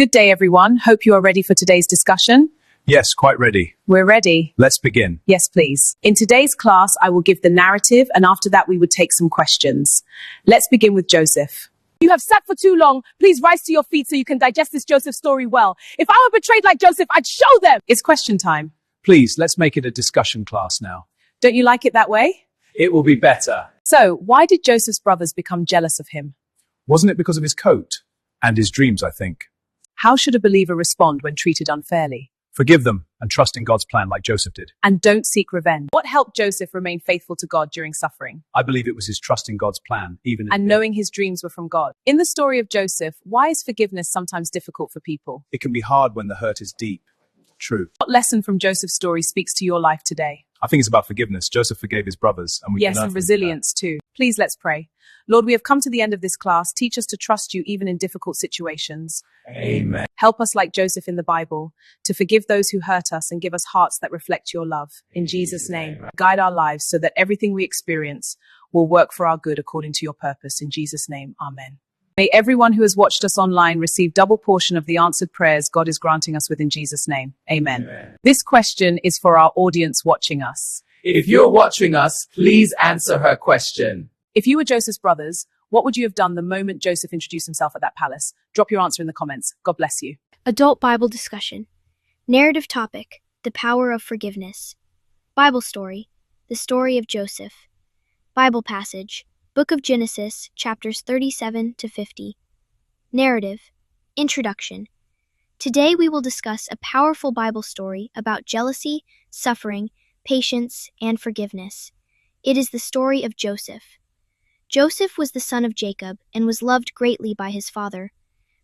Good day, everyone. Hope you are ready for today's discussion. Yes, quite ready. We're ready. Let's begin. Yes, please. In today's class, I will give the narrative, and after that, we would take some questions. Let's begin with Joseph. You have sat for too long. Please rise to your feet so you can digest this Joseph story well. If I were betrayed like Joseph, I'd show them. It's question time. Please, let's make it a discussion class now. Don't you like it that way? It will be better. So, why did Joseph's brothers become jealous of him? Wasn't it because of his coat? And his dreams, I think. How should a believer respond when treated unfairly? Forgive them and trust in God's plan like Joseph did. And don't seek revenge. What helped Joseph remain faithful to God during suffering? I believe it was his trust in God's plan, And knowing his dreams were from God. In the story of Joseph, why is forgiveness sometimes difficult for people? It can be hard when the hurt is deep. True. What lesson from Joseph's story speaks to your life today? I think it's about forgiveness. Joseph forgave his brothers, and we can Yes, learn and from resilience too. Please, let's pray. Lord, we have come to the end of this class. Teach us to trust you even in difficult situations. that. Amen. Help us, like Joseph in the Bible, to forgive those who hurt us and give us hearts that reflect your love. In Jesus' name, guide our lives so that everything we experience will work for our good according to your purpose. In Jesus' name, amen. May everyone who has watched us online receive double portion of the answered prayers God is granting us within Jesus' name. Amen. This question is for our audience watching us. If you're watching us, please answer her question. If you were Joseph's brothers, what would you have done the moment Joseph introduced himself at that palace? Drop your answer in the comments. God bless you. Adult Bible Discussion. Narrative topic: the power of forgiveness. Bible story: the story of Joseph. Bible passage: Book of Genesis, chapters 37 to 50. Narrative: Introduction. Today we will discuss a powerful Bible story about jealousy, suffering, patience, and forgiveness. It is the story of Joseph. Joseph was the son of Jacob and was loved greatly by his father.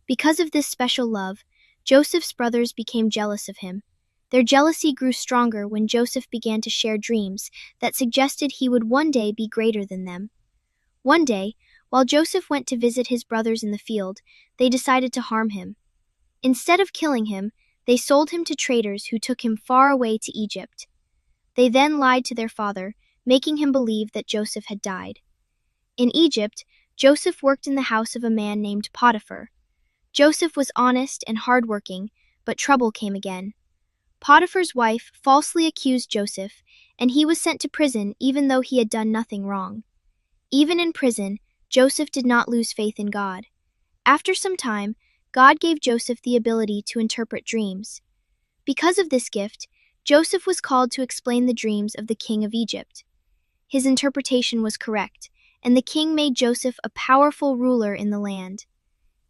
Because of this special love, Joseph's brothers became jealous of him. Their jealousy grew stronger when Joseph began to share dreams that suggested he would one day be greater than them. One day, while Joseph went to visit his brothers in the field, they decided to harm him. Instead of killing him, they sold him to traders who took him far away to Egypt. They then lied to their father, making him believe that Joseph had died. In Egypt, Joseph worked in the house of a man named Potiphar. Joseph was honest and hardworking, but trouble came again. Potiphar's wife falsely accused Joseph, and he was sent to prison even though he had done nothing wrong. Even in prison, Joseph did not lose faith in God. After some time, God gave Joseph the ability to interpret dreams. Because of this gift, Joseph was called to explain the dreams of the king of Egypt. His interpretation was correct, and the king made Joseph a powerful ruler in the land.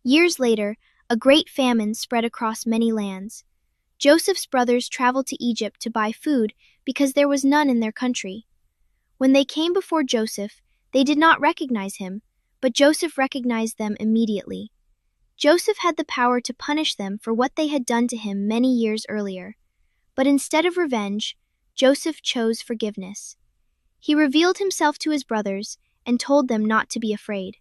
Years later, a great famine spread across many lands. Joseph's brothers traveled to Egypt to buy food because there was none in their country. When they came before Joseph, they did not recognize him, but Joseph recognized them immediately. Joseph had the power to punish them for what they had done to him many years earlier. But instead of revenge, Joseph chose forgiveness. He revealed himself to his brothers and told them not to be afraid.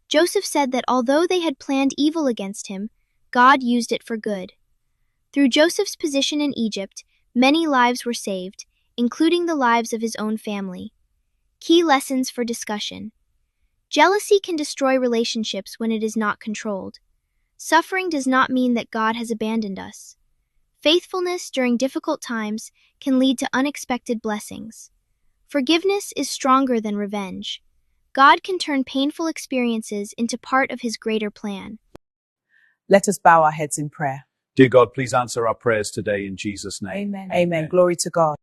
Joseph said that although they had planned evil against him, God used it for good. Through Joseph's position in Egypt, many lives were saved, including the lives of his own family. Key lessons for discussion. Jealousy can destroy relationships when it is not controlled. Suffering does not mean that God has abandoned us. Faithfulness during difficult times can lead to unexpected blessings. Forgiveness is stronger than revenge. God can turn painful experiences into part of his greater plan. Let us bow our heads in prayer. Dear God, please answer our prayers today in Jesus' name. Amen. Amen. Glory to God.